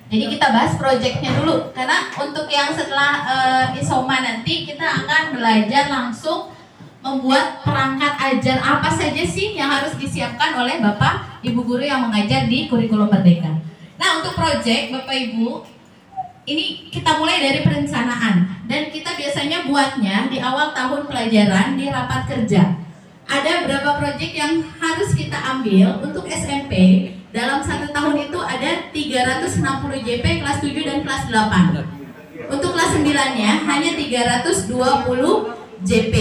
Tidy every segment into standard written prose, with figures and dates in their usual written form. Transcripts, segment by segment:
Jadi kita bahas proyeknya dulu, karena untuk yang setelah ISOMA nanti kita akan belajar langsung membuat perangkat ajar apa saja sih yang harus disiapkan oleh Bapak Ibu guru yang mengajar di kurikulum Merdeka. Nah, untuk proyek Bapak Ibu, ini kita mulai dari perencanaan dan kita biasanya buatnya di awal tahun pelajaran di rapat kerja. Ada beberapa proyek yang harus kita ambil untuk SMP. Dalam satu tahun itu ada 360 JP kelas 7 dan kelas 8. Untuk kelas 9-nya hanya 320 JP,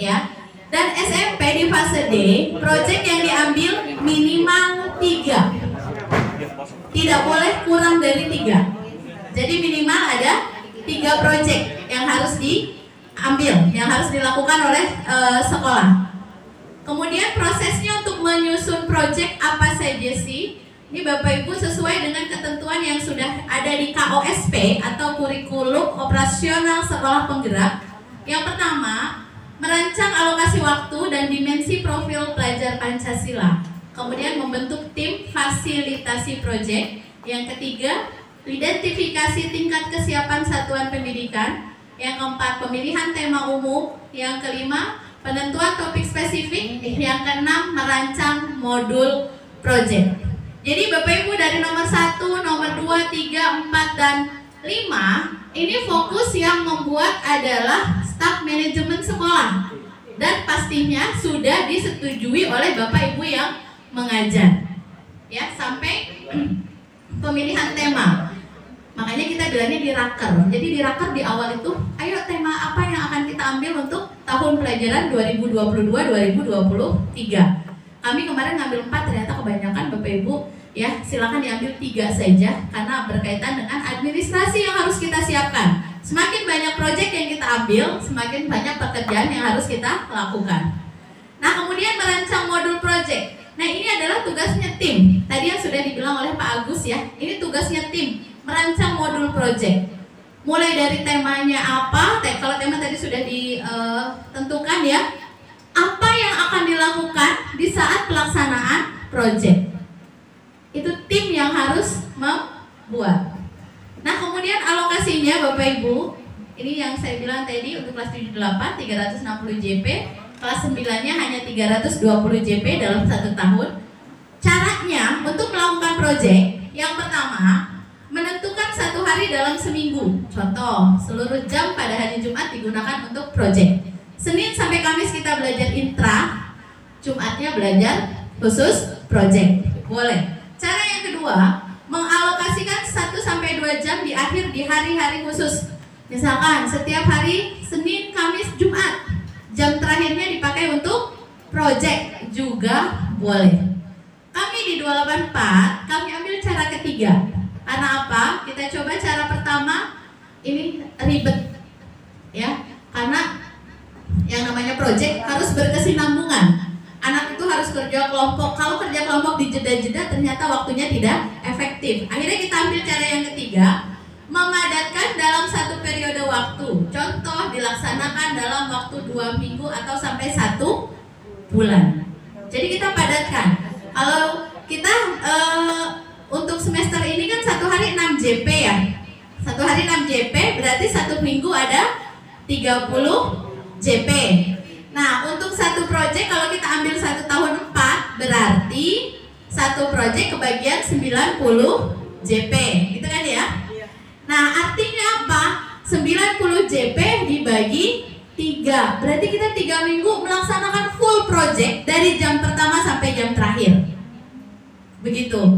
ya. Dan SMP di fase D, proyek yang diambil minimal 3. Tidak boleh kurang dari 3. Jadi minimal ada 3 proyek yang harus diambil, yang harus dilakukan oleh sekolah. Kemudian prosesnya untuk menyusun proyek apa saja sih? Ini Bapak Ibu sesuai dengan ketentuan yang sudah ada di KOSP atau Kurikulum Operasional Sekolah Penggerak. Yang pertama, merancang alokasi waktu dan dimensi profil pelajar Pancasila. Kemudian membentuk tim fasilitasi proyek. Yang ketiga, identifikasi tingkat kesiapan satuan pendidikan. Yang keempat, pemilihan tema umum. Yang kelima, penentuan topik spesifik. Yang keenam, merancang modul proyek. Jadi Bapak Ibu dari nomor 1, nomor 2, 3, 4, dan 5 ini fokus yang membuat adalah staf manajemen sekolah. Dan pastinya sudah disetujui oleh Bapak Ibu yang mengajar. Ya, sampai pemilihan tema. Makanya kita bilangnya di raker. Jadi di raker di awal itu, ayo tema apa yang akan kita ambil untuk tahun pelajaran 2022-2023. Kami kemarin ngambil 4, ternyata kebanyakan Bapak Ibu, ya silakan diambil 3 saja karena berkaitan dengan administrasi yang harus kita siapkan. Semakin banyak proyek yang kita ambil, semakin banyak pekerjaan yang harus kita lakukan. Nah, kemudian merancang modul proyek. Nah, ini adalah tugasnya tim. Tadi yang sudah dibilang oleh Pak Agus ya, ini tugasnya tim. Merancang modul proyek, mulai dari temanya apa, kalau tema tadi sudah ditentukan ya, apa yang akan dilakukan di saat pelaksanaan proyek. Itu tim yang harus membuat. Nah, kemudian alokasinya Bapak Ibu, ini yang saya bilang tadi untuk kelas 7-8 360 JP, kelas 9-nya hanya 320 JP dalam 1 tahun. Caranya untuk melakukan proyek, yang pertama, menentukan 1 hari dalam seminggu. Contoh, seluruh jam pada hari Jumat digunakan untuk proyek. Senin sampai Kamis kita belajar intra, Jumatnya belajar khusus proyek. Boleh. Cara yang kedua, mengalokasikan 1-2 jam di akhir di hari-hari khusus. Misalkan setiap hari Senin, Kamis, Jumat, jam terakhirnya dipakai untuk proyek juga boleh. Kami di 284, kami ambil cara ketiga. Karena apa? Kita coba cara pertama, ini ribet ya, karena yang namanya proyek harus berkesinambungan. Anak itu harus kerja kelompok. Kalau kerja kelompok di jeda-jeda ternyata waktunya tidak efektif. Akhirnya kita ambil cara yang ketiga, memadatkan dalam 1 periode waktu. Contoh, dilaksanakan dalam waktu 2 minggu atau sampai 1 bulan. Jadi kita padatkan. Kalau kita untuk semester ini kan 1 hari 6 JP ya. 1 hari 6 JP berarti 1 minggu ada 30 JP. Nah, untuk 1 proyek kalau kita ambil 1 tahun 4 berarti 1 proyek kebagian 90 JP, gitu kan ya? Nah, artinya apa? 90 JP dibagi 3. Berarti kita 3 minggu melaksanakan full project dari jam pertama sampai jam terakhir. Begitu.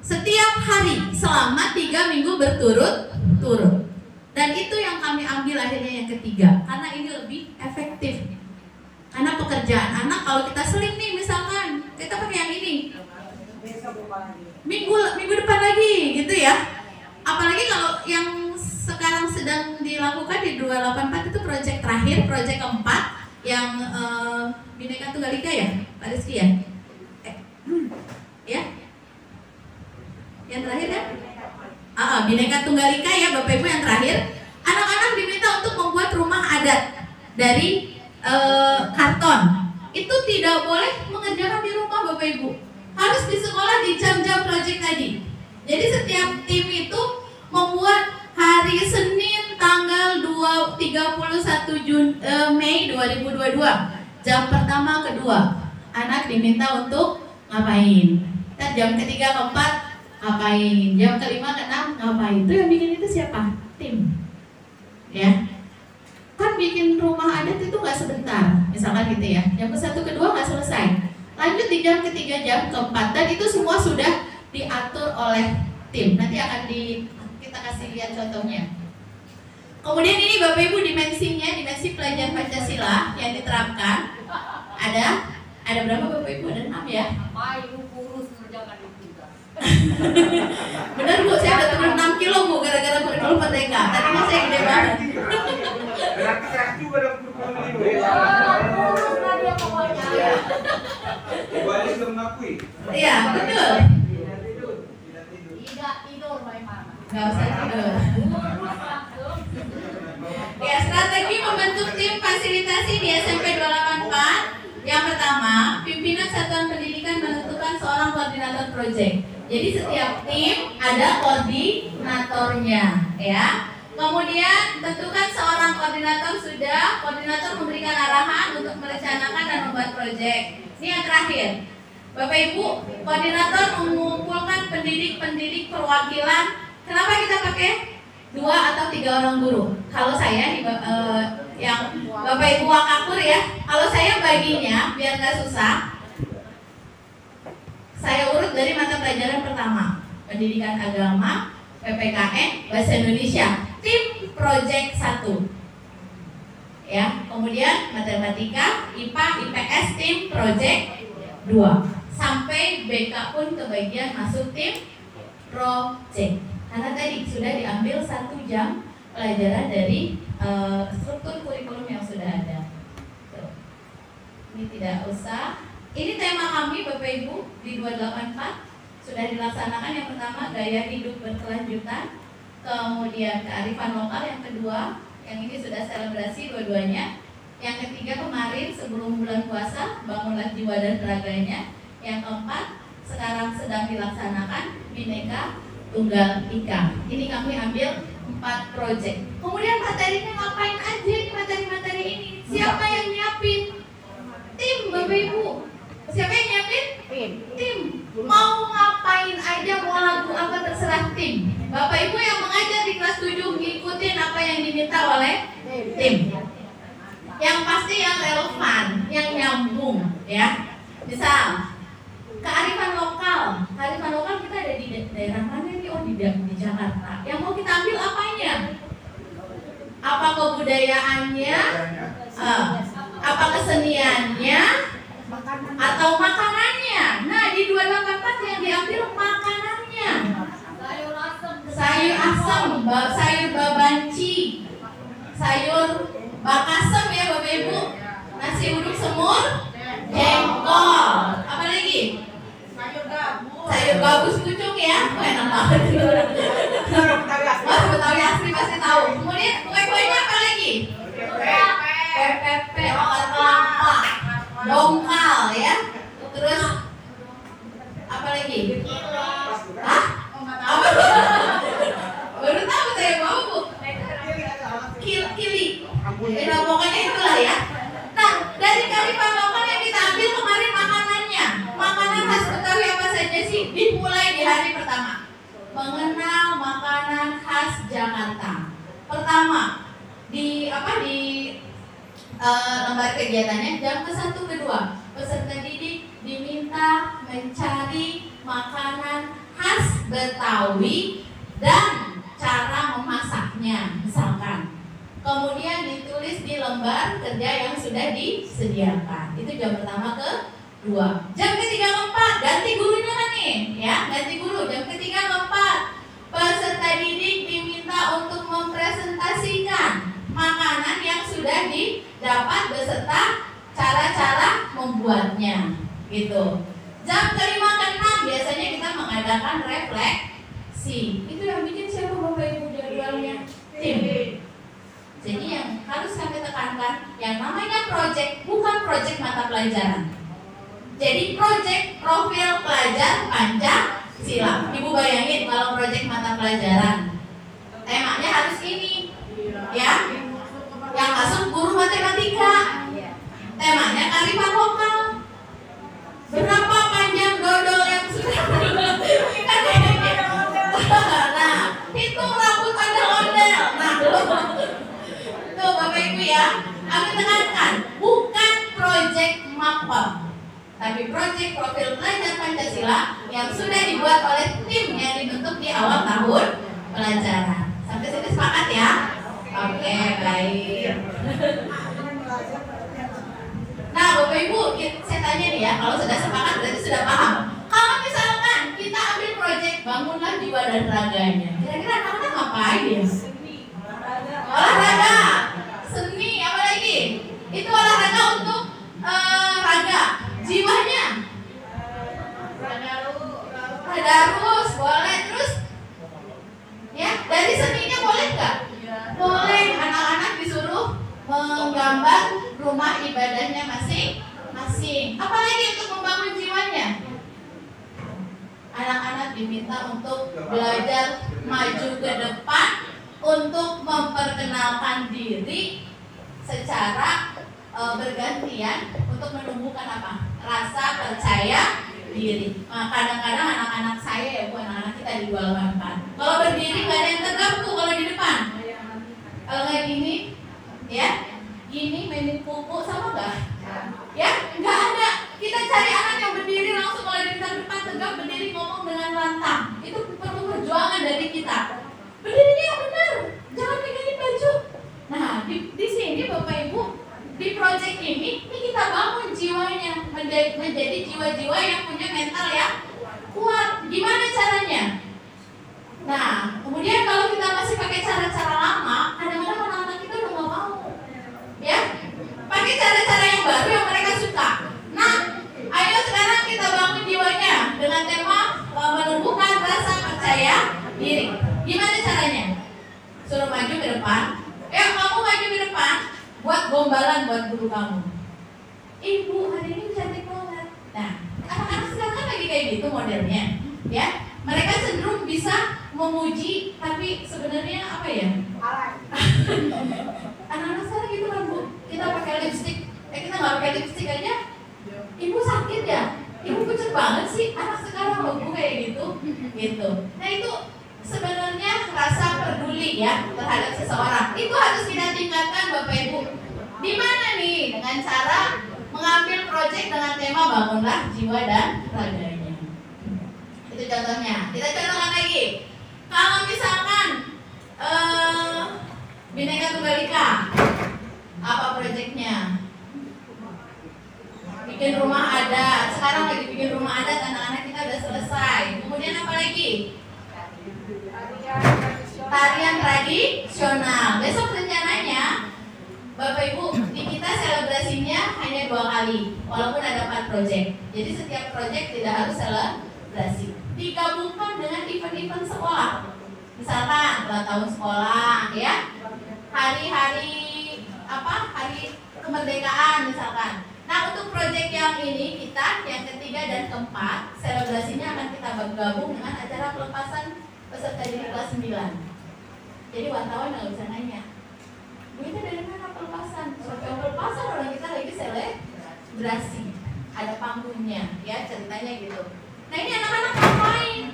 Setiap hari selama 3 minggu berturut-turut. Dan itu yang kami ambil akhirnya yang ketiga, karena ini lebih efektif. Karena pekerjaan anak kalau kita seling nih, misalkan kita pakai yang ini, minggu depan lagi gitu ya. Apalagi kalau yang sekarang sedang dilakukan di 284 itu proyek terakhir, proyek keempat yang Bhinneka Tunggal Ika ya, Pak Rizky ya? Ya? Yang terakhir kan? Bhinneka Tunggal Ika ya Bapak Ibu yang terakhir. Anak-anak diminta untuk membuat rumah adat dari karton. Itu tidak boleh mengerjakan di rumah Bapak Ibu. Harus di sekolah di jam-jam proyek tadi. Jadi setiap tim itu Mei 2022. Jam pertama, kedua, anak diminta untuk ngapain? Kan jam ketiga, keempat ngapain? Jam kelima, keenam ngapain? Itu yang bikin itu siapa? Tim. Ya. Kan bikin rumah adat itu nggak sebentar, misalkan gitu ya. Jam ke-1, kedua nggak selesai. Lanjut di jam ketiga, jam keempat, dan itu semua sudah diatur oleh tim. Nanti akan kita kasih lihat contohnya. Kemudian ini Bapak Ibu dimensinya, dimensi pelajaran Pancasila yang diterapkan ada berapa Bapak Ibu? Ada 6 ya? Benar Bu, saya udah turun 6 kilo Bu gara-gara kurikulum merdeka. Tadi mas saya gede banget. Berarti keras juga dong kurikulum ini. Balik belum ngakui. Iya, betul. Tidak tidur bagaimana? Gak usah tidur. Ya, strategi membentuk tim fasilitasi di SMP 284. Yang pertama, pimpinan satuan pendidikan menentukan seorang koordinator proyek. Jadi setiap tim ada koordinatornya, ya. Kemudian tentukan seorang koordinator koordinator memberikan arahan untuk merencanakan dan membuat proyek. Ini yang terakhir. Bapak Ibu, koordinator mengumpulkan pendidik-pendidik perwakilan. Kenapa kita pakai 2 atau 3 orang guru? Kalau saya yang Bapak Ibu Wakakur ya, kalau saya baginya biar nggak susah, saya urut dari mata pelajaran pertama, pendidikan agama, PPKN, bahasa Indonesia, tim project 1, ya. Kemudian matematika, IPA, IPS, tim project 2, sampai BK pun kebagian masuk tim project. Karena tadi sudah diambil 1 jam pelajaran dari struktur kurikulum yang sudah ada. Tuh. Ini tidak usah. Ini tema kami Bapak Ibu di 284 sudah dilaksanakan. Yang pertama gaya hidup berkelanjutan, kemudian kearifan lokal yang kedua, yang ini sudah selebrasi dua-duanya. Yang ketiga kemarin sebelum bulan puasa bangunlah jiwa dan raganya. Yang keempat sekarang sedang dilaksanakan Bhinneka Tunggal Ika. Ini kami ambil 4 proyek. Kemudian materinya ngapain aja nih materi-materi ini? Siapa yang nyiapin? Tim Bapak Ibu. Siapa yang nyiapin? Tim. Mau ngapain aja, mau lagu apa terserah tim. Bapak Ibu yang mengajar di kelas 7 ngikutin apa yang diminta oleh tim. Yang pasti yang relevan, yang nyambung, ya. Misal kearifan lokal. Kearifan lokal kita ada di daerah mana nih? Oh, di Jakarta. Yang mau kita ambil apanya? Apa kebudayaannya? Apa keseniannya? Atau makanannya? Nah, di 284 yang diambil makanannya. Sayur asem, sayur babanci, sayur bakasem ya Bapak Ibu. Nasi uduk semur, jengkol. Apa lagi? Sayur gabus pucung ya. Oh, enak banget. Mas Betawi asli pasti tahu. Kemudian kue-kuenya apa lagi? Pepe, okat kelapa, dongkal ya. Terus apa lagi? Hah? Apa? Baru tahu saya mau Bu. Kili. Nah, pokoknya itulah ya. Nah, dari kearifan lokal yang kita ambil kemarin makanannya. Makanan khas Betawi apa saja sih? Dimulai di hari pertama. Mengenal makanan khas Jakarta. Pertama, di lembar kegiatannya jam ke-1 kedua, peserta didik diminta mencari makanan khas Betawi dan cara memasaknya, misalkan. Kemudian ditulis di lembar kerja yang sudah disediakan. Itu jam pertama kedua. Jam ketiga keempat ganti gurunya kan nih, ya, ganti guru. Jam ketiga keempat peserta didik diminta untuk mempresentasikan makanan yang sudah didapat beserta cara-cara membuatnya, gitu. Jam kelima keenam biasanya kita mengadakan refleksi. Itu yang bikin siapa Bapak Ibu jadwalnya? Tim. Jadi yang harus kami tekankan, yang namanya project bukan project mata pelajaran. Jadi project profil pelajar Pancasila. Ibu bayangin kalau project mata pelajaran, temanya harus ini, ya. Yang masuk guru matematika. Temanya kearifan lokal. Berapa panjang dodol yang sudah nah, hitung rambut ondel-ondel. Nah, tuh Bapak Ibu ya, kami tekankan, bukan project mapper, tapi project profil pelajar Pancasila yang sudah dibuat oleh tim yang dibentuk di awal tahun pelajaran. Sampai sini sepakat ya? Oke, baik. Nah, Bapak Ibu, saya tanya nih ya, kalau sudah sepakat berarti sudah paham. Kalau misalkan kita ambil proyek bangunlah jiwa dan raganya, kira-kira anak-anak ngapain ya? Olahraga, seni, apa lagi? Itu olahraga untuk raga, jiwanya. Tadarus, boleh. Terus, ya dari seninya boleh nggak? Boleh. Anak-anak disuruh menggambar rumah ibadahnya masing-masing. Apalagi untuk membangun jiwanya. Anak-anak diminta untuk belajar maju ke depan, untuk memperkenalkan diri secara bergantian, untuk menumbuhkan apa? Rasa percaya diri. Kadang-kadang anak-anak saya ya Bu, anak-anak kita dijual-jualkan. Kalau berdiri nggak ada yang tegap tuh kalau di depan. Kalau kayak gini, ya, gini mainin kuku sama nggak? Ya, nggak ada. Kita cari anak yang berdiri langsung kalau di depan tegap, berdiri ngomong dengan lantang. Itu perlu perjuangan dari kita. Berdirinya yang benar, jangan pegangin baju. Nah, di sini Bapak Ibu, di proyek ini kita bangun jiwanya menjadi jiwa-jiwa yang punya mental yang kuat. Gimana caranya? Nah, kemudian kalau kita masih pakai cara-cara lama, kadang-kadang anak-anak kita udah nggak mau, ya, pakai cara-cara yang baru yang mereka suka. Nah, ayo sekarang kita bangun jiwanya dengan tema menumbuhkan rasa percaya diri. Gimana caranya? Suruh maju ke depan. Kamu maju ke depan, buat gombalan buat guru kamu. Ibu, hari ini cantik banget. Nah, anak-anak sekarang kan lagi kayak gitu modelnya, ya. Mereka cenderung bisa memuji, tapi sebenarnya apa ya? Anak-anak sekarang gitu kan Bu. Kita pakai lipstik, kita nggak pakai lipstik aja. Ibu sakit ya? Ibu pucat banget sih. Anak sekarang loh Bu kayak gitu. Nah itu sebenarnya rasa peduli ya terhadap seseorang. Itu harus kita tingkatkan Bapak Ibu. Di mana nih? Dengan cara mengambil proyek dengan tema bangunlah jiwa dan raganya. Itu contohnya. Kita contohkan lagi. Kalau misalkan Bhinneka Tunggal Ika, apa proyeknya? Bikin rumah adat. Sekarang lagi bikin rumah adat, anak-anak kita udah selesai. Kemudian apa lagi? Tarian tradisional. Besok rencananya Bapak Ibu, di kita selebrasinya hanya 2 kali, walaupun ada 4 proyek. Jadi setiap proyek tidak harus selebrasi. Digabungkan dengan event-event sekolah. Misalkan ulang tahun sekolah, ya. Hari-hari hari kemerdekaan misalkan. Nah, untuk proyek yang ini kita yang ketiga dan keempat, selebrasinya akan kita gabung dengan acara pelepasan peserta didik kelas 9. Jadi wartawan nggak bisa nanya, Bu itu dari mana pelepasan? Soal pelepasan orang kita lagi selebrasi, ada panggungnya, ya ceritanya gitu. Nah ini anak-anak ngapain?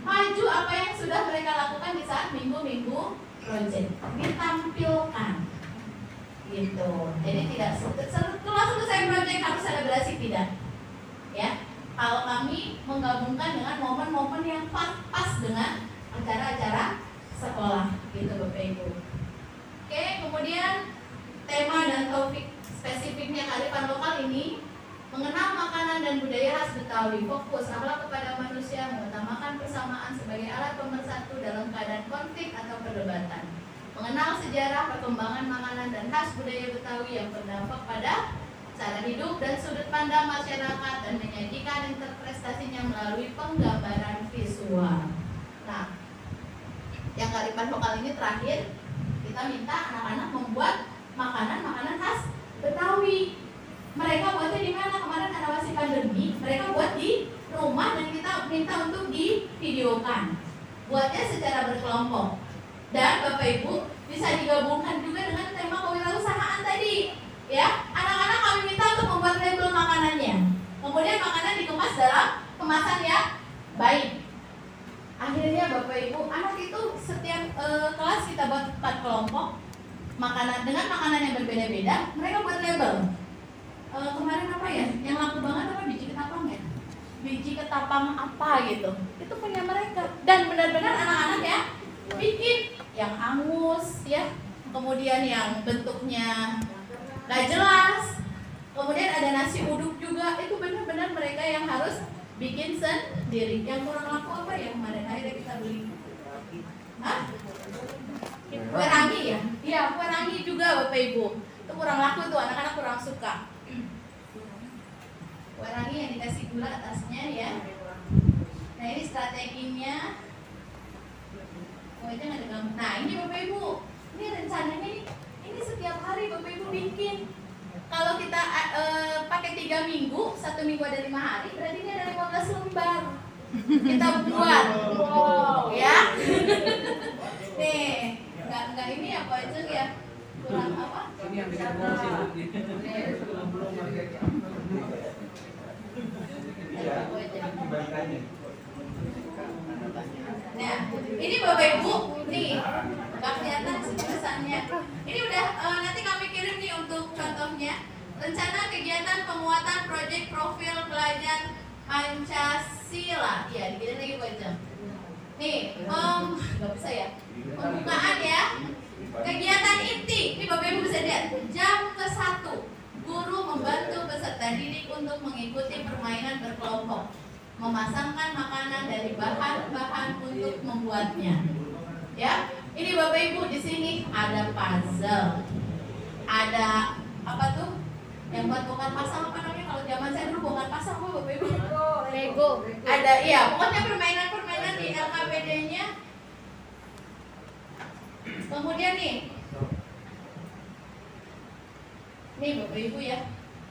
Maju apa yang sudah mereka lakukan di saat minggu-minggu proyek, ditampilkan, gitu. Jadi tidak setelah selesai proyek harus selebrasi, tidak, ya. Kalau kami menggabungkan dengan momen-momen yang pas dengan acara-acara sekolah, gitu Bapak Ibu. Oke, kemudian tema dan topik spesifiknya kearifan lokal ini mengenal makanan dan budaya khas Betawi, fokus akhlak kepada manusia, mengutamakan persamaan sebagai alat pemersatu dalam keadaan konflik atau perdebatan, mengenal sejarah perkembangan makanan dan khas budaya Betawi yang berdampak pada cara hidup dan sudut pandang masyarakat, dan menyajikan interpretasinya melalui penggambaran visual. Nah, yang kearifan lokal ini terakhir, kita minta anak-anak membuat makanan-makanan khas Betawi. Mereka buatnya di mana? Kemarin karena masih pandemi, mereka buat di rumah dan kita minta untuk divideokan. Buatnya secara berkelompok. Dan Bapak Ibu bisa digabungkan juga dengan tema kewirausahaan. berkelompok makanan dengan makanan yang berbeda-beda, mereka buat label. Kemarin apa ya? Yang laku banget apa biji ketapang ya? Biji ketapang apa gitu? Itu punya mereka. Dan benar-benar anak-anak ya bikin yang hangus ya, kemudian yang bentuknya nggak jelas, kemudian ada nasi uduk juga. Itu benar-benar mereka yang harus bikin sendiri. Yang kurang laku apa ya kemarin akhirnya kita beli? Hah? Kue rangi ya? Iya, kue rangi juga Bapak Ibu. Itu kurang laku tuh, anak-anak kurang suka. Kue rangi yang dikasih gula atasnya ya. Nah ini strateginya. Oh aja nggak ada gambar. Nah ini Bapak Ibu, ini rencananya nih. Ini setiap hari Bapak Ibu bikin. Kalau kita pakai 3 minggu, 1 minggu ada 5 hari, berarti ini ada 15 lembar. Kita buat, wow, ya. Nih, nggak ini apa aja ya? Kurang apa? Ini yang bikin promosi Nah, ini Bapak Ibu, nih, nggak kelihatan sih tulisannya. Ini udah nanti kami kirim nih untuk contohnya. Rencana kegiatan penguatan proyek profil pelajar Pancasila. Iya, dikirim lagi Bu Ajeng. Nih, nggak bisa ya. Pembukaan ya. Kegiatan inti, ini Bapak Ibu bisa lihat. Jam ke-1, guru membantu peserta didik untuk mengikuti permainan berkelompok, memasangkan makanan dari bahan-bahan untuk membuatnya. Ya, ini Bapak Ibu di sini ada puzzle, ada apa tuh? Yang buat bongkar pasang apa namanya? Kalau zaman saya dulu bongkar pasang apa Bapak Ibu? Lego. Ada, iya. Pokoknya permainan-permainan di LKPD-nya. Kemudian nih Bapak Ibu ya.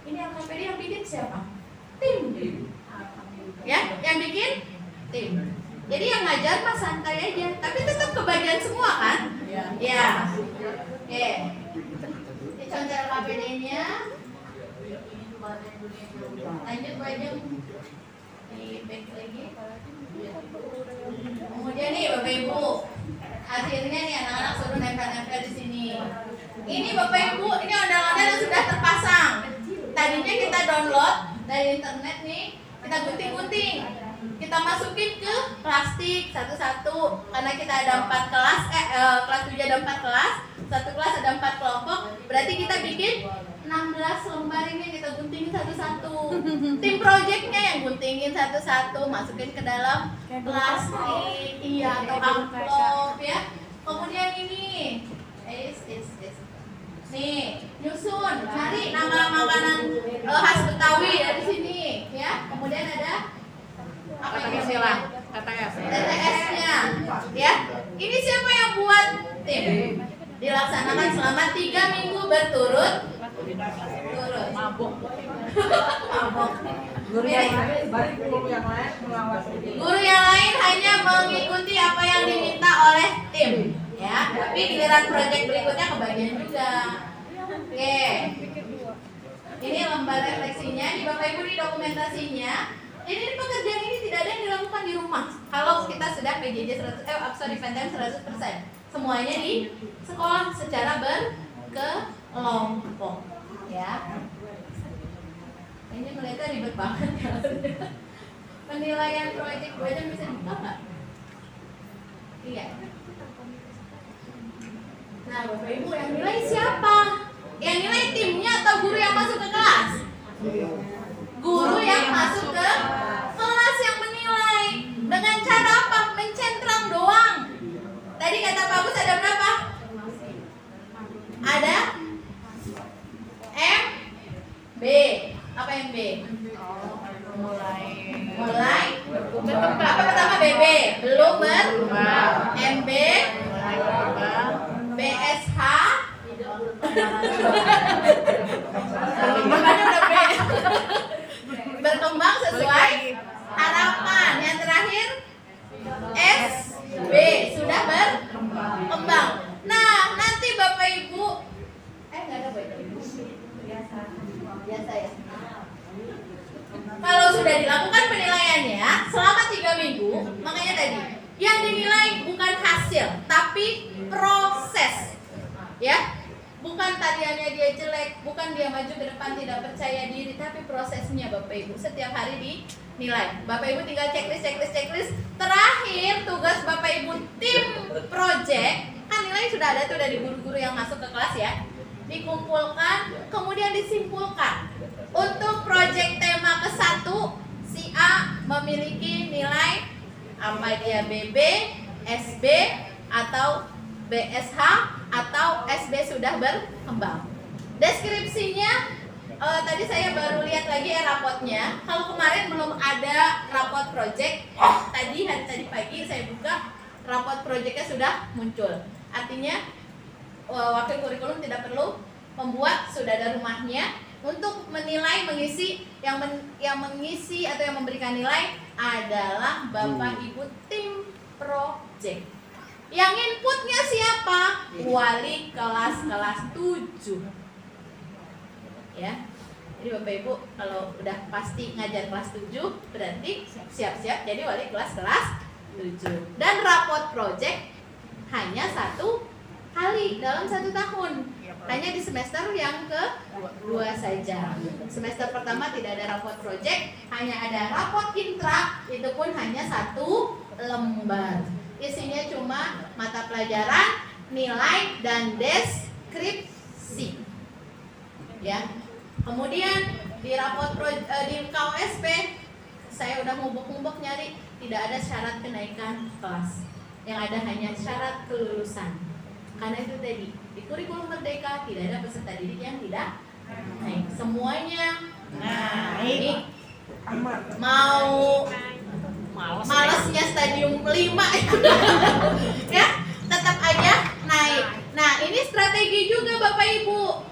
Ini LKPD yang bikin siapa? Tim. Ya, yang bikin tim. Jadi yang ngajar mah santai aja, tapi tetap kebagian semua kan? Ya. Oke. Ini contoh LKPD-nya. Lanjut Bu Ajeng. Di back lagi. Kemudian nih Bapak Ibu, hasilnya nih anak-anak suruh nempel-nempel di sini. Ini Bapak Ibu, ini ondel-ondel yang sudah terpasang. Tadinya kita download dari internet nih, kita gunting-gunting, kita masukin ke plastik satu-satu. Karena kita ada 4 kelas, kelas 7 ada 4 kelas, satu kelas ada 4 kelompok. Berarti kita bikin 16 lembar ini kita guntingin satu-satu. Tim projectnya yang guntingin satu-satu, masukin ke dalam plastik, iya atau amplop ya. Kemudian ini, nih nyusun, cari nama makanan khas Betawi dari sini, ya. Kemudian ada apa yang istilah TTS-nya, ya. Ini siapa yang buat tim? Dilaksanakan selama 3 minggu berturut. Mabuk. Guru yang lain hanya mengikuti apa yang diminta oleh tim, ya. Tapi giliran proyek berikutnya kebagian juga. Oke. Ini lembar refleksinya, di Bapak Ibu di dokumentasinya. Ini pekerjaan ini tidak ada yang dilakukan di rumah. Kalau kita sudah PJJ 100, PTM 100%. Semuanya di sekolah secara berkelompok, ya. Ini melihatnya ribet banget ya. Penilaian proyek gue aja bisa dibuka nggak? Iya. Nah Bapak Ibu, yang nilai siapa? Yang nilai timnya atau guru yang masuk ke kelas? Guru yang masuk ke kelas yang menilai. Dengan cara apa? Mencentrang doang. Tadi kata Pak Gus ada berapa? Ada M, B. Apa yang B? Mulai berkembang. Apa pertama BB? Belum berkembang. MB, BSH. Makanya udah B. Berkembang sesuai harapan. Yang terakhir SB sudah berkembang. Nah, nanti Bapak Ibu nggak ada Bapak Ibu. Biasa ya. Kalau sudah dilakukan penilaiannya selama 3 minggu, makanya tadi yang dinilai bukan hasil, tapi proses. Ya, bukan tariannya dia jelek, bukan dia maju ke depan tidak percaya diri, tapi prosesnya Bapak Ibu setiap hari dinilai. Bapak Ibu tinggal checklist. Terakhir tugas Bapak Ibu tim project, kan nilai sudah ada tuh dari guru-guru yang masuk ke kelas ya. Dikumpulkan, kemudian disimpulkan. Untuk project tema ke-1, si A memiliki nilai apa dia, BB, SB, atau BSH, atau SB sudah berkembang. Deskripsinya tadi saya baru lihat lagi rapotnya. Kalau kemarin belum ada rapot project, hari tadi pagi saya buka rapot projectnya sudah muncul. Artinya wakil kurikulum tidak perlu membuat, sudah ada rumahnya. Untuk menilai, mengisi, yang mengisi atau yang memberikan nilai adalah Bapak Ibu tim project. Yang inputnya siapa? Wali kelas 7. Ya. Jadi Bapak Ibu kalau udah pasti ngajar kelas 7 berarti siap-siap jadi wali kelas 7. Dan rapot project hanya 1 kali dalam 1 tahun. Hanya di semester yang ke-2 saja. Semester pertama tidak ada rapot project, hanya ada rapot intra, itu pun hanya 1 lembar. Isinya cuma mata pelajaran, nilai, dan deskripsi. Ya. Kemudian di rapot di KOSP saya udah ngubek-ngubek nyari, tidak ada syarat kenaikan kelas. Yang ada hanya syarat kelulusan. Karena itu tadi di kurikulum Merdeka tidak ada peserta didik yang tidak naik. Semuanya naik. Mau malesnya stadium 5 ya, tetap aja naik. Nah, ini strategi juga Bapak Ibu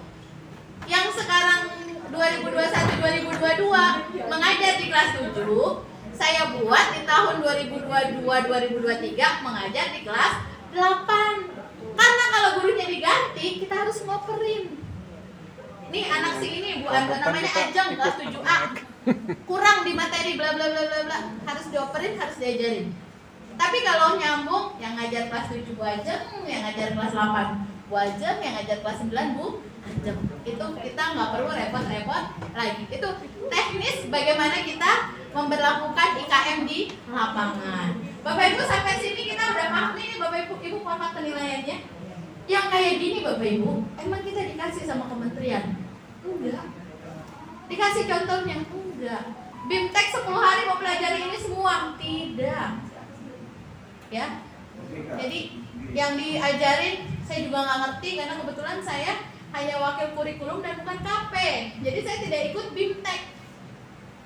yang sekarang 2021-2022 mengajar di kelas 7, saya buat di tahun 2022-2023 mengajar di kelas 8. Karena kalau gurunya diganti, kita harus ngoperin. Nih anak si ini Bu, namanya Ajeng kelas 7A. Kurang di materi bla bla bla bla bla, harus dioperin, harus diajarin. Tapi kalau nyambung, yang ngajar kelas 7 Bu Ajeng, yang ngajar kelas 8 Bu Ajeng, yang ngajar kelas 9 Bu Ajeng. Itu kita nggak perlu repot-repot lagi. Itu teknis bagaimana kita memberlakukan IKM di lapangan. Bapak Ibu sampai sini kita udah paham nih Bapak Ibu paham penilaiannya. Yang kayak gini Bapak Ibu, emang kita dikasih sama kementerian? Enggak. Dikasih contohnya? Enggak. BIMTEK 10 hari mau pelajari ini semua? Tidak. Ya. Jadi yang diajarin saya juga nggak ngerti karena kebetulan saya hanya wakil kurikulum dan bukan KP. Jadi saya tidak ikut BIMTEK.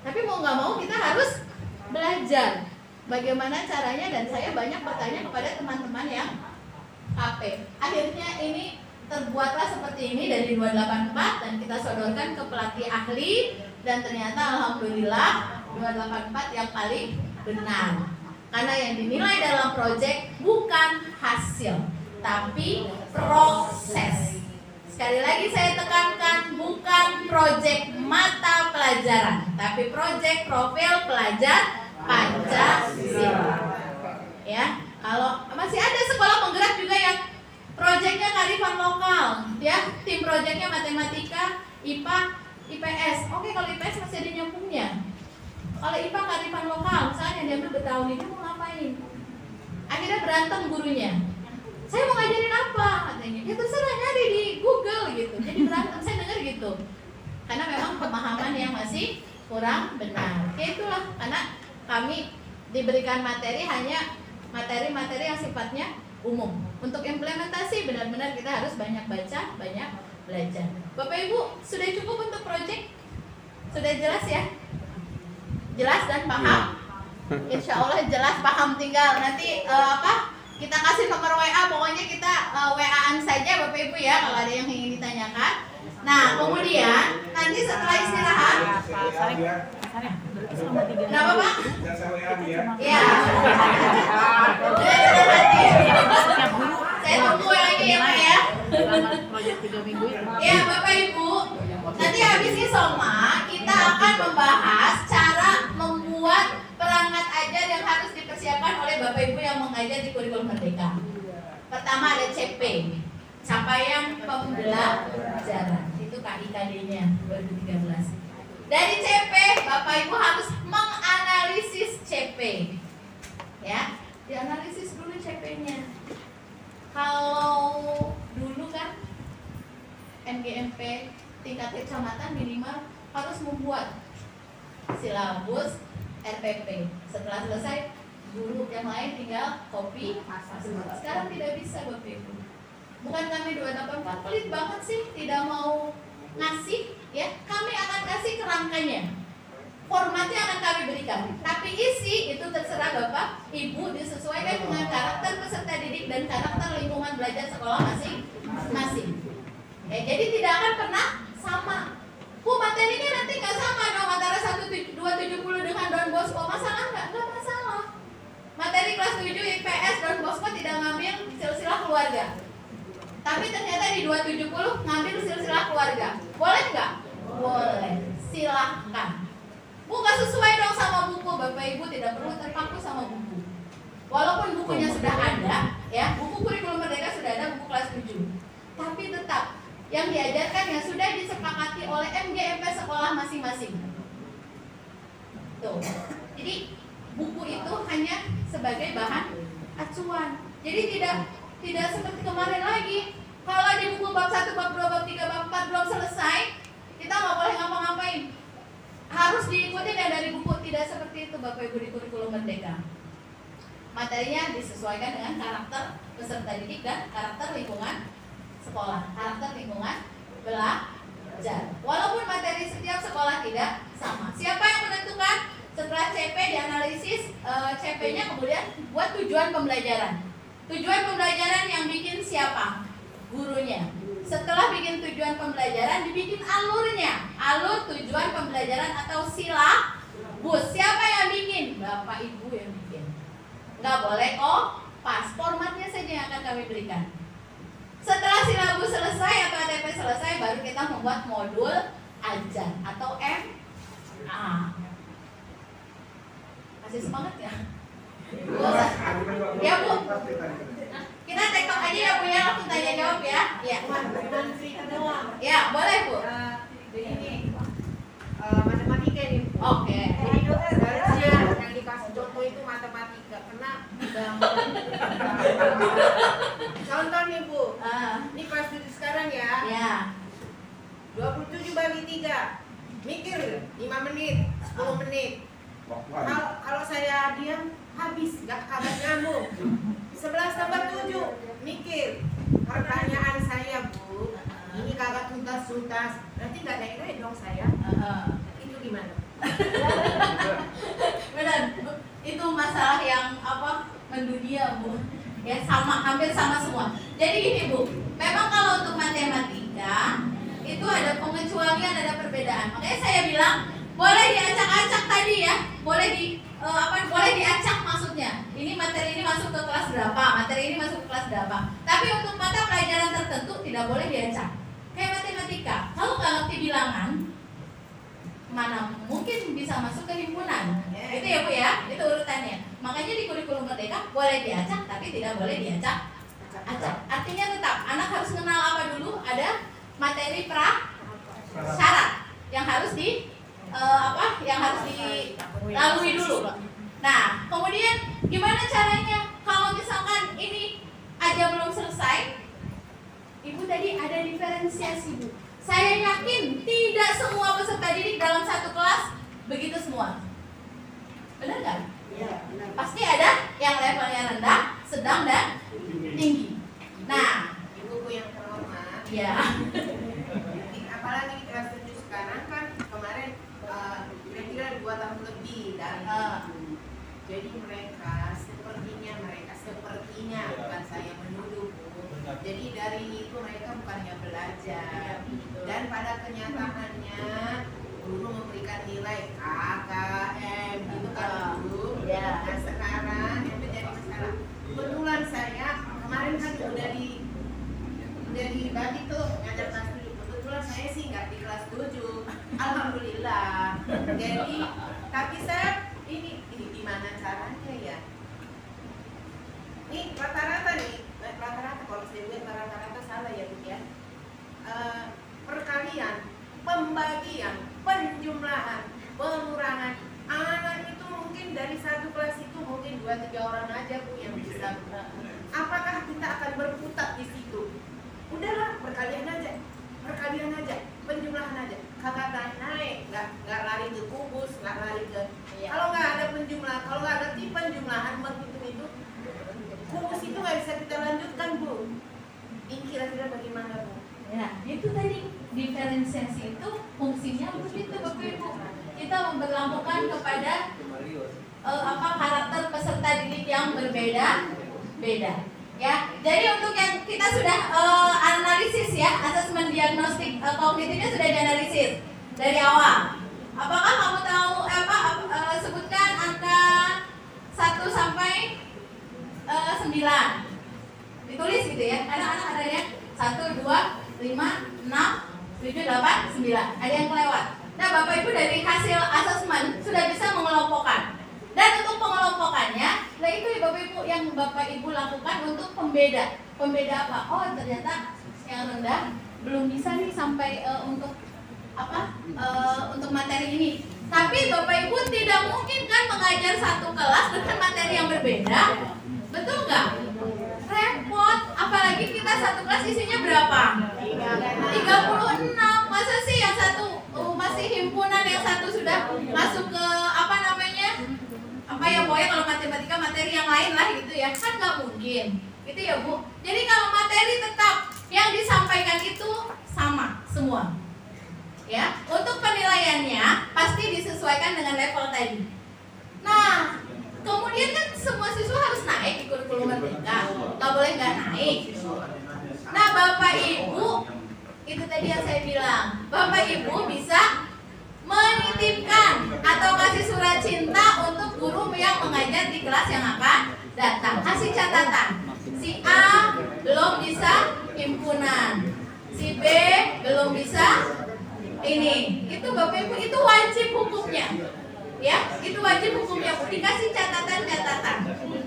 Tapi mau nggak mau kita harus belajar bagaimana caranya, dan saya banyak bertanya kepada teman-teman yang KP. Akhirnya ini terbuatlah seperti ini dari 284 dan kita sodorkan ke pelatih ahli, dan ternyata alhamdulillah 284 yang paling benar. Karena yang dinilai dalam proyek bukan hasil, tapi proses. Sekali lagi saya tekankan, bukan proyek mata pelajaran, tapi proyek profil pelajar Pancasila. Ya, kalau masih ada sekolah penggerak juga yang proyeknya kearifan lokal, ya, tim proyeknya matematika, IPA, IPS. Oke, kalau IPS masih ada nyambungnya. Kalau IPA kearifan lokal, misalnya yang diambil Betawi, itu mau ngapain? Akhirnya berantem gurunya. Saya mau ngajarin apa? Katanya. Ya terserah, nyari di Google gitu. Jadi berantem, saya dengar gitu. Karena memang pemahaman yang masih kurang benar. Ya itulah, karena kami diberikan materi hanya materi-materi yang sifatnya umum. Untuk implementasi benar-benar kita harus banyak baca, banyak belajar. Bapak Ibu, sudah cukup untuk proyek? Sudah jelas ya? Jelas dan paham? Insya Allah jelas, paham. Tinggal nanti kita kasih nomor WA, pokoknya kita WA-an saja Bapak Ibu ya kalau ada yang ingin ditanyakan. Nah, kemudian nanti setelah istirahat, kenapa Pak? Iya. Saya tunggu lagi ya Pak ya. Ya Bapak Ibu, nanti habis Isoma kita akan membahas cara membuat perangkat ajar yang harus dipersiapkan oleh Bapak Ibu yang mengajar di kurikulum Merdeka. Pertama ada CP, capaian pembelajaran. Itu KIKD-nya 2013. Dari CP, Bapak Ibu harus menganalisis CP. Ya, dianalisis dulu CP-nya. Kalau dulu kan MGMP tingkat kecamatan minimal harus membuat silabus RPP. Setelah selesai, guru yang lain tinggal copy. Sekarang tidak bisa, Bapak Ibu. Bukan kami 284 pelit banget sih, tidak mau ngasih, ya. Kami akan kasih kerangkanya. Formatnya akan kami berikan. Tapi isi itu terserah Bapak Ibu, disesuaikan dengan karakter peserta didik dan karakter lingkungan belajar sekolah masing-masing. Jadi tidak akan pernah sama. Bu, materinya nanti nggak sama dong antara 270 dengan Don Bosco. Masalah nggak? Nggak masalah. Materi kelas 7 IPS Don Bosco tidak ngambil silsilah keluarga. Tapi ternyata di 270 ngambil silsilah keluarga. Boleh nggak? Boleh. Silahkan. Bu, nggak sesuai dong sama buku. Bapak Ibu tidak perlu terpaku sama buku. Walaupun bukunya sudah ada, ya, buku kurikulum merdeka sudah ada, buku kelas 7. Tapi tetap yang diajarkan yang sudah disepakati oleh MGMP sekolah masing-masing. Tuh. Jadi buku itu hanya sebagai bahan acuan. Jadi tidak seperti kemarin lagi. Kalau di buku bab 1, bab 2, bab 3, bab 4 belum selesai, kita nggak boleh ngapa-ngapain. Harus diikuti dari buku. Tidak seperti itu Bapak Ibu di kurikulum merdeka. Materinya disesuaikan dengan karakter peserta didik dan karakter lingkungan sekolah, karakter lingkungan belajar. Walaupun materi setiap sekolah tidak sama. Siapa yang menentukan? Setelah CP dianalisis, CP-nya kemudian buat tujuan pembelajaran. Tujuan pembelajaran yang bikin siapa? Gurunya. Setelah bikin tujuan pembelajaran, dibikin alurnya. Alur tujuan pembelajaran atau silabus. Siapa yang bikin? Bapak Ibu yang bikin. Nggak boleh pas. Formatnya saja yang akan kami berikan. Setelah silabus selesai atau ATP selesai, baru kita membuat modul ajar atau MA. Masih semangat ya? Ya Bu, kita tektok aja ya Bu ya, langsung tanya jawab ya. Ya, ya boleh Bu. Begini, matematika ini. Oke. Harusnya yang dikasih contoh itu matematika, karena contoh nih Bu, ini kelas 7 sekarang ya. Ya. 27 bagi 3, mikir 5 menit, 10 menit. Kalau saya diam, habis, gak nyambung. 11 tambah 7, mikir. Pertanyaan saya Bu, ini kagak tuntas-tuntas, berarti gak naik-naik dong saya. Itu gimana? Benar, itu masalah yang mendunia Bu. Ya sama, hampir sama semua. Jadi gini Bu, memang kalau untuk matematika itu ada pengecualian, ada perbedaan. Makanya saya bilang boleh diacak-acak tadi ya, boleh boleh diacak maksudnya. Ini materi ini masuk ke kelas berapa, materi ini masuk ke kelas berapa. Tapi untuk mata pelajaran tertentu tidak boleh diacak. Kayak matematika, kalau nggak ngerti bilangan, mana mungkin bisa masuk ke himpunan. Itu ya Bu ya, itu urutannya. Makanya di kurikulum merdeka boleh diacak, tapi tidak boleh diacak. Artinya tetap anak harus kenal apa dulu, ada materi syarat yang harus dilalui dulu. Nah, kemudian gimana caranya kalau misalkan ini aja belum selesai? Ibu tadi ada diferensiasi Bu. Saya yakin tidak semua peserta didik dalam satu kelas begitu semua. Benar nggak? Iya, benar. Pasti ada yang levelnya rendah, sedang dan tinggi. Nah, Ibu yang terhormat. ya. Apalagi di kelas 7 sekarang kan kemarin kira-kira 2 tahun lebih dari itu. Jadi mereka sepertinya bukan saya menuduh Bu. Jadi dari itu mereka bukannya belajar. Dan pada kenyataannya guru memberikan nilai KKM gitu kan Bu. Ya. Nah sekarang yang menjadi masalah, kebetulan saya kemarin kan udah dibagi tuh ngajar kelas 7. Kebetulan saya sih nggak di kelas 7, alhamdulillah. Jadi tapi saya ini gimana caranya ya? Ini rata-rata kalau saya buat rata-rata salah ya Bu. perkalian, pembagian, penjumlahan, pengurangan. Anak itu mungkin dari satu kelas itu mungkin 2-3 orang aja Bu yang bisa. Apakah kita akan berputar di situ? Udahlah, perkalian aja, penjumlahan aja. Kakak naik, nggak lari ke kubus, nggak lari ke. Kalau nggak ada penjumlahan, kalau nggak ada penjumlahan menghitung itu, kubus itu nggak bisa kita lanjutkan Bu. Ini kira-kira bagaimana Bu? Ya, itu tadi diferensiasi itu fungsinya begitu Bapak Ibu. Kita memperlakukan kepada karakter peserta didik yang berbeda-beda. Ya, jadi untuk yang kita sudah analisis ya, asesmen diagnostik kognitifnya sudah dianalisis dari awal. Apakah kamu tahu sebutkan angka 1 sampai 9. Ditulis gitu ya. Anak-anak ada ya. 1, 2, 5, 6, 7, 8, 9. Ada yang kelewat. Nah, Bapak Ibu dari hasil asesmen sudah bisa mengelompokkan. Dan untuk pengelompokannya, nah itu ya Bapak Ibu yang Bapak Ibu lakukan untuk pembeda. Pembeda apa? Oh, ternyata yang rendah belum bisa nih sampai untuk untuk materi ini. Tapi Bapak Ibu tidak mungkin kan mengajar satu kelas dengan materi yang berbeda. Betul nggak? Repot. Apalagi kita satu kelas isinya berapa? 36. Masa sih yang satu masih himpunan, yang satu sudah masuk ke pokoknya kalau matematika materi yang lain lah gitu ya, kan nggak mungkin gitu ya Bu. Jadi kalau materi tetap yang disampaikan itu sama semua ya. Untuk penilaiannya pasti disesuaikan dengan level tadi. Nah kemudian kan semua siswa harus naik di kurikulum merdeka, nggak boleh nggak naik. Nah Bapak Ibu, itu tadi yang saya bilang, Bapak Ibu bisa menitipkan atau kasih surat cinta untuk guru yang mengajar di kelas yang akan datang. Kasih catatan, si A belum bisa himpunan, si B belum bisa ini. Itu Bapak Ibu, itu wajib hukumnya ya, itu wajib hukumnya Bu, dikasih catatan-catatan.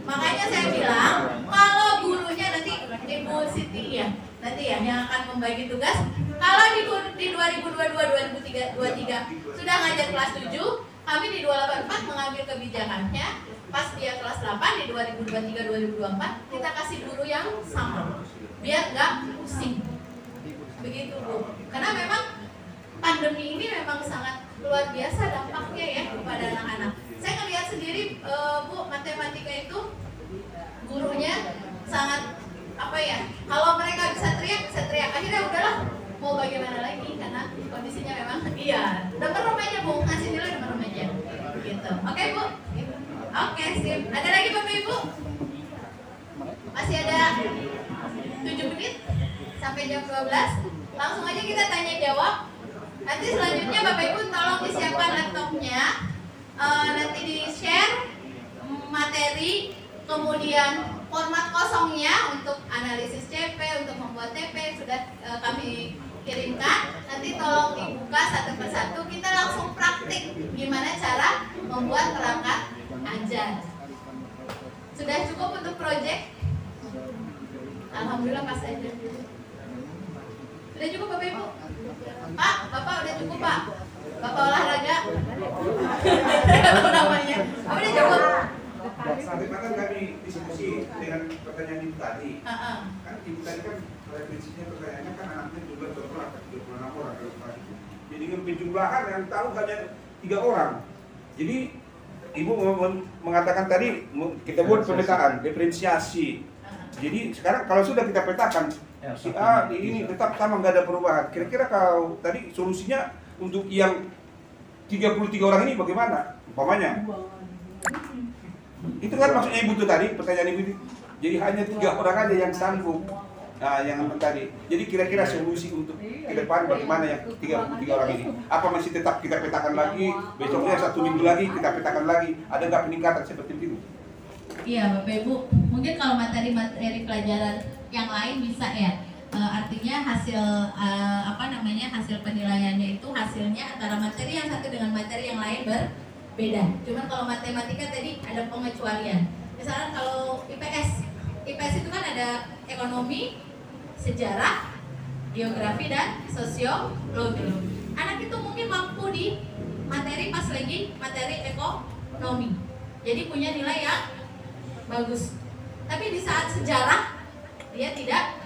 Makanya saya bilang kalau gurunya nanti Ibu Siti ya, nanti ya yang akan membagi tugas. Kalau di 2022-2023 sudah ngajar kelas 7, kami di 284 mengambil kebijakannya. Pas dia kelas 8 di 2023-2024 kita kasih guru yang sama, biar nggak pusing. Begitu Bu. Karena memang pandemi ini memang sangat luar biasa dampaknya ya kepada anak-anak. Saya ngelihat sendiri Bu, matematika itu gurunya sangat kalau mereka bisa teriak, akhirnya udahlah, mau bagaimana lagi karena kondisinya memang nomor rumahnya Bu, ngasih nilai nomor rumahnya gitu. Oke Bu, oke sip. Ada lagi Bapak Ibu? Masih ada 7 menit sampai jam 12. Langsung aja kita tanya jawab. Nanti selanjutnya Bapak Ibu tolong disiapkan laptopnya, nanti di share materi, kemudian format kosongnya untuk analisis CP, untuk membuat TP sudah kami kirimkan. Nanti tolong dibuka satu persatu, kita langsung praktik gimana cara membuat perangkat ajar. Sudah cukup untuk proyek? Alhamdulillah pas aja. Sudah cukup Bapak Ibu? Pak, Bapak udah cukup Pak? Bapak olahraga? Apa namanya? Apa udah cukup? Sampai kan kami diskusi dengan pertanyaan Ibu tadi. Kan Ibu tadi kan referensinya pertanyaannya kan anaknya jumlah total 36 orang. Jadi dengan penjumlahan yang tahu hanya 3 orang. Jadi Ibu mengatakan tadi kita buat pemetaan, diferensiasi. Jadi sekarang kalau sudah kita petakan si A ini tetap sama, nggak ada perubahan. Kira-kira kalau tadi solusinya untuk yang 33 orang ini bagaimana? Umpamanya itu kan maksudnya Ibu tuh tadi, pertanyaan Ibu itu. Jadi hanya 3 orang aja yang sanggup. Nah, yang tadi. Jadi kira-kira solusi untuk ke depan bagaimana yang 33 orang ini? Apa masih tetap kita petakan lagi? Besoknya 1 minggu lagi kita petakan lagi? Ada nggak peningkatan seperti itu? Iya Bapak Ibu, mungkin kalau materi pelajaran yang lain bisa ya. Artinya hasil hasil penilaiannya itu hasilnya antara materi yang satu dengan materi yang lain berbeda. Cuman kalau matematika tadi ada pengecualian. Misalnya kalau IPS itu kan ada ekonomi, sejarah, geografi dan sosiologi. Anak itu mungkin mampu di materi pas lagi materi ekonomi, jadi punya nilai yang bagus. Tapi di saat sejarah dia tidak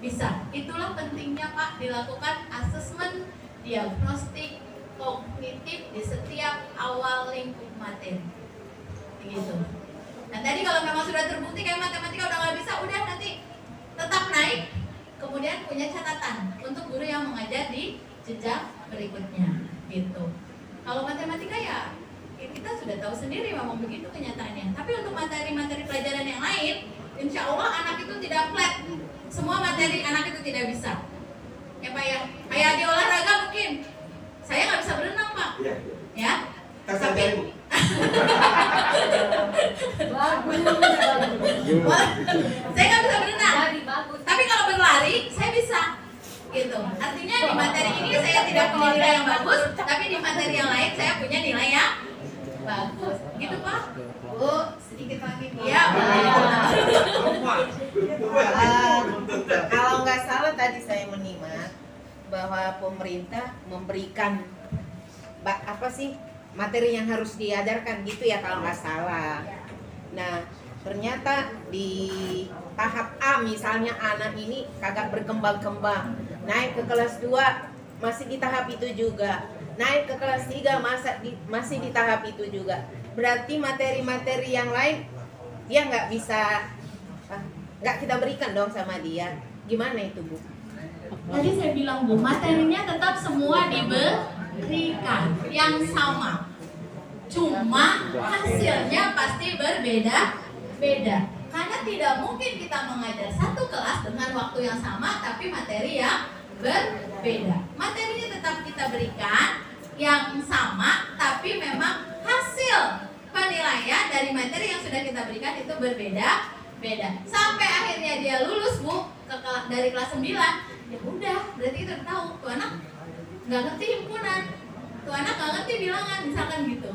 bisa. Itulah pentingnya Pak dilakukan asesmen diagnostik kognitif di setiap awal lingkup materi. Begitu. Nah tadi kalau memang sudah terbukti kayak matematika udah nggak bisa, udah nanti tetap naik. Kemudian punya catatan untuk guru yang mengajar di jenjang berikutnya, gitu. Kalau matematika ya kita sudah tahu sendiri memang begitu kenyataannya. Tapi untuk materi-materi pelajaran yang lain, insya Allah anak itu tidak flat. Semua materi anak itu tidak bisa. Ya Pak ya, kayak di olahraga mungkin saya nggak bisa berenang Pak. Iya. Ya. Tapi saya nggak bisa berenang. Tapi kalau berlari saya bisa. Gitu. Artinya di materi ini saya tidak punya nilai yang bagus, tapi di materi yang lain saya punya nilai yang bagus. Gitu Pak. Bu, sedikit lagi Bu. Iya. Kalau nggak salah tadi saya menyimak bahwa pemerintah memberikan materi yang harus diajarkan gitu ya kalau nggak salah. Nah ternyata di tahap A misalnya anak ini kagak berkembang-kembang, naik ke kelas 2 masih di tahap itu juga, naik ke kelas 3 masih di tahap itu juga. Berarti materi-materi yang lain dia nggak bisa, nggak kita berikan dong sama dia. Gimana itu Bu? Tadi saya bilang Bu, materinya tetap semua diberikan yang sama, cuma hasilnya pasti berbeda-beda. Karena tidak mungkin kita mengajar satu kelas dengan waktu yang sama tapi materi yang berbeda. Materinya tetap kita berikan yang sama, tapi memang hasil penilaian dari materi yang sudah kita berikan itu berbeda-beda. Sampai akhirnya dia lulus Bu dari kelas 9. Ya udah, berarti kita tahu tuh anak nggak ngerti himpunan, tuh anak nggak ngerti bilangan, misalkan gitu.